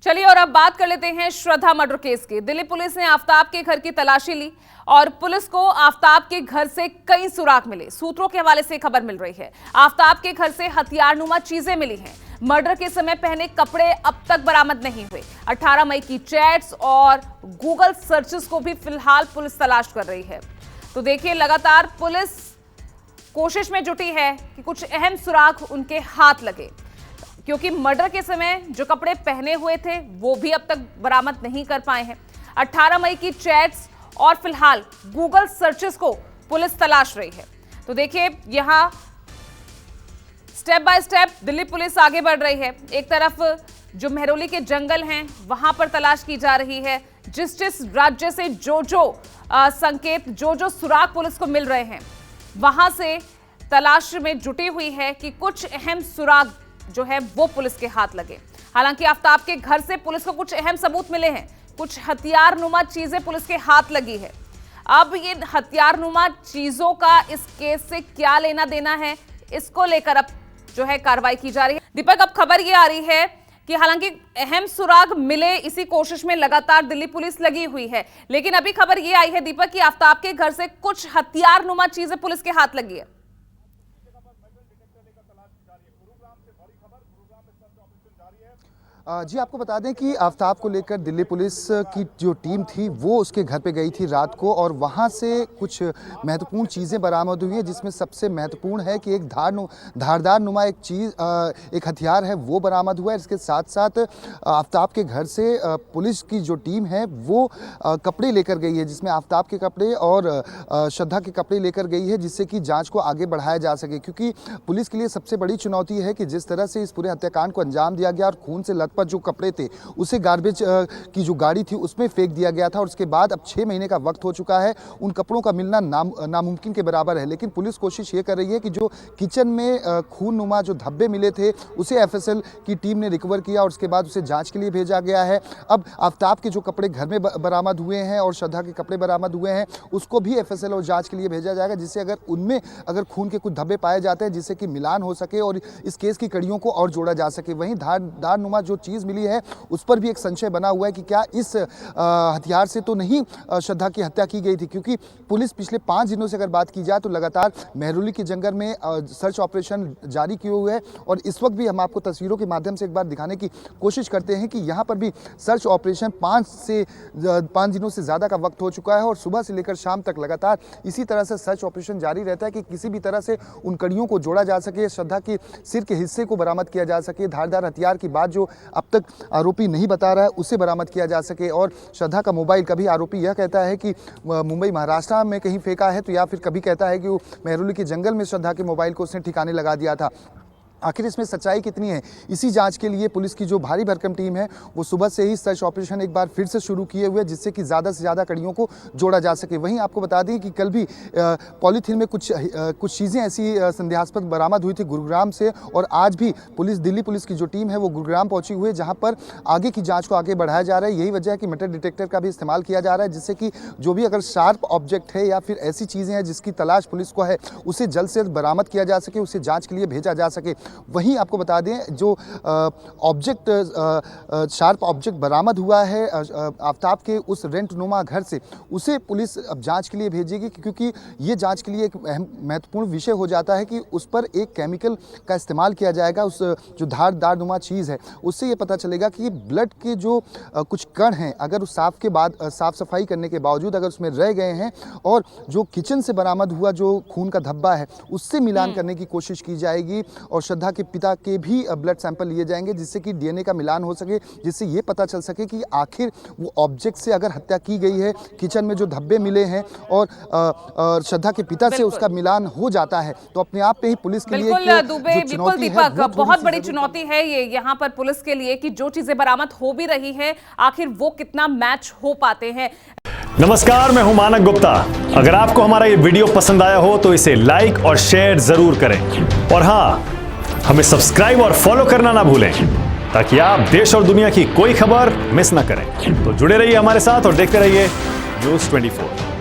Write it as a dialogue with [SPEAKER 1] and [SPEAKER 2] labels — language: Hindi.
[SPEAKER 1] चलिए और अब बात कर लेते हैं श्रद्धा मर्डर केस की। दिल्ली पुलिस ने आफताब के घर की तलाशी ली और पुलिस को आफताब के घर से कई सुराग मिले। सूत्रों के हवाले से खबर मिल रही है, आफताब के घर से हथियारनुमा चीजें मिली हैं। मर्डर के समय पहने कपड़े अब तक बरामद नहीं हुए। 18 मई की चैट्स और गूगल सर्चेस को भी फिलहाल पुलिस तलाश कर रही है। तो देखिए, लगातार पुलिस कोशिश में जुटी है कि कुछ अहम सुराग उनके हाथ लगे, क्योंकि मर्डर के समय जो कपड़े पहने हुए थे वो भी अब तक बरामद नहीं कर पाए हैं। 18 मई की चैट्स और फिलहाल गूगल सर्चेस को पुलिस तलाश रही है। तो देखिए, यहां step by step Delhi police आगे बढ़ रही है। एक तरफ जो मेहरौली के जंगल हैं वहां पर तलाश की जा रही है। जिस राज्य से जो संकेत, जो सुराग पुलिस को मिल रहे हैं, वहां से तलाश में जुटी हुई है कि कुछ अहम सुराग जो है वो पुलिस के हाथ लगे। हालांकि आफताब के घर से पुलिस को कुछ अहम सबूत मिले हैं, कुछ हथियारनुमा चीजें पुलिस के हाथ लगी है। अब ये हथियारनुमा चीजों का इस केस से क्या लेना देना है, इसको लेकर अब जो है कार्रवाई की जा रही है। दीपक, अब खबर ये आ रही है कि हालांकि अहम सुराग मिले, इसी कोशिश में लगातार दिल्ली पुलिस लगी हुई है, लेकिन अभी खबर ये आई है दीपक कि आफताब के घर से कुछ हथियारनुमा चीजें पुलिस के हाथ लगी है।
[SPEAKER 2] जी, आपको बता दें कि आफताब को लेकर दिल्ली पुलिस की जो टीम थी वो उसके घर पे गई थी रात को, और वहाँ से कुछ महत्वपूर्ण चीज़ें बरामद हुई हैं, जिसमें सबसे महत्वपूर्ण है कि एक धारदार नुमा एक चीज़, एक हथियार है वो बरामद हुआ है। इसके साथ साथ आफताब के घर से पुलिस की जो टीम है वो कपड़े लेकर गई है, जिसमें आफताब के कपड़े और श्रद्धा के कपड़े लेकर गई है, जिससे कि जाँच को आगे बढ़ाया जा सके। क्योंकि पुलिस के लिए सबसे बड़ी चुनौती है कि जिस तरह से इस पूरे हत्याकांड को अंजाम दिया गया और खून से लथपथ जो कपड़े थे उसे गार्बेज की जो गाड़ी थी उसमें फेंक दिया गया था, और उसके बाद अब 6 महीने का वक्त हो चुका है। उन कपड़ों का मिलना नामुमकिन के बराबर है। लेकिन पुलिस कोशिश ये कर रही है कि जो किचन में खूननुमा जो धब्बे मिले थे उसे एफएसएल की टीम ने रिकवर किया और उसके बाद उसे जांच के लिए भेजा गया है। अब आफताब के जो कपड़े घर में बरामद हुए हैं और श्रद्धा के कपड़े बरामद हुए हैं उसको भी एफएसएल और जांच के लिए भेजा जाएगा, जिससे अगर खून के कुछ धब्बे पाए जाते हैं जिससे कि मिलान हो सके और इस केस की कड़ियों को और जोड़ा जा सके। वहीं धारनुमा जो चीज़ मिली है उस पर भी एक संशय बना हुआ है कि क्या इस हथियार से तो नहीं श्रद्धा की हत्या की गई थी, क्योंकि पुलिस पिछले 5 दिनों से अगर बात की जाए तो लगातार मेहरौली के जंगल में सर्च ऑपरेशन जारी किए हुए है। और इस वक्त भी हम आपको तस्वीरों के माध्यम से एक बार दिखाने की कोशिश करते हैं कि यहाँ पर भी सर्च ऑपरेशन 5 दिनों से ज़्यादा का वक्त हो चुका है और सुबह से लेकर शाम तक लगातार इसी तरह से सर्च ऑपरेशन जारी रहता है कि किसी भी तरह से उन कड़ियों को जोड़ा जा सके, श्रद्धा के सिर के हिस्से को बरामद किया जा सके, धारदार हथियार की बात जो अब तक आरोपी नहीं बता रहा है उसे बरामद किया जा सके, और श्रद्धा का मोबाइल, कभी आरोपी यह कहता है कि मुंबई महाराष्ट्र में कहीं फेंका है, तो या फिर कभी कहता है कि वो मेहरौली के जंगल में श्रद्धा के मोबाइल को उसने ठिकाने लगा दिया था। आखिर इसमें सच्चाई कितनी है, इसी जांच के लिए पुलिस की जो भारी भरकम टीम है वो सुबह से ही सर्च ऑपरेशन एक बार फिर से शुरू किए हुए, जिससे कि ज़्यादा से ज़्यादा कड़ियों को जोड़ा जा सके। वहीं आपको बता दें कि कल भी पॉलीथीन में कुछ चीज़ें ऐसी संदेहास्पद बरामद हुई थी गुरुग्राम से, और आज भी दिल्ली पुलिस की जो टीम है वो गुरुग्राम पहुंची हुई है, जहाँ पर आगे की जाँच को आगे बढ़ाया जा रहा है। यही वजह है कि मेटल डिटेक्टर का भी इस्तेमाल किया जा रहा है, जिससे कि जो भी अगर शार्प ऑब्जेक्ट है या फिर ऐसी चीज़ें हैं जिसकी तलाश पुलिस को है उसे जल्द से जल्द बरामद किया जा सके, उसे जाँच के लिए भेजा जा सके। वहीं आपको बता दें जो शार्प ऑब्जेक्ट बरामद हुआ है आफताब के उस रेंटनुमा घर से, उसे पुलिस अब जांच के लिए भेजेगी, क्योंकि ये जांच के लिए एक महत्वपूर्ण विषय हो जाता है कि उस पर एक केमिकल का इस्तेमाल किया जाएगा। उस जो धारदारनुमा चीज़ है उससे ये पता चलेगा कि ब्लड के जो कुछ कण हैं अगर उस साफ सफाई करने के बावजूद अगर उसमें रह गए हैं और जो किचन से बरामद हुआ जो खून का धब्बा है उससे मिलान करने की कोशिश की जाएगी, और श्रद्धा के पिता के भी ब्लड सैंपल लिए जाएंगे, जिससे कि डीएनए का मिलान हो सके, जिससे ये पता चल सके कि आखिर वो ऑब्जेक्ट से अगर हत्या की गई है, किचन में जो धब्बे मिले हैं और श्रद्धा के पिता से उसका मिलान हो जाता है, तो अपने आप पे ही पुलिस के लिए
[SPEAKER 1] बिल्कुल दीपक, बहुत बड़ी चुनौती है ये यहाँ पर पुलिस के लिए कि जो चीजें बरामद हो भी रही है आखिर वो कितना मैच हो पाते हैं।
[SPEAKER 3] नमस्कार, मैं हूं मानक गुप्ता। अगर आपको हमारा ये वीडियो पसंद आया हो तो इसे लाइक और शेयर जरूर करें, और हाँ, हमें सब्सक्राइब और फॉलो करना ना भूलें ताकि आप देश और दुनिया की कोई खबर मिस ना करें। तो जुड़े रहिए हमारे साथ और देखते रहिए न्यूज़ 24।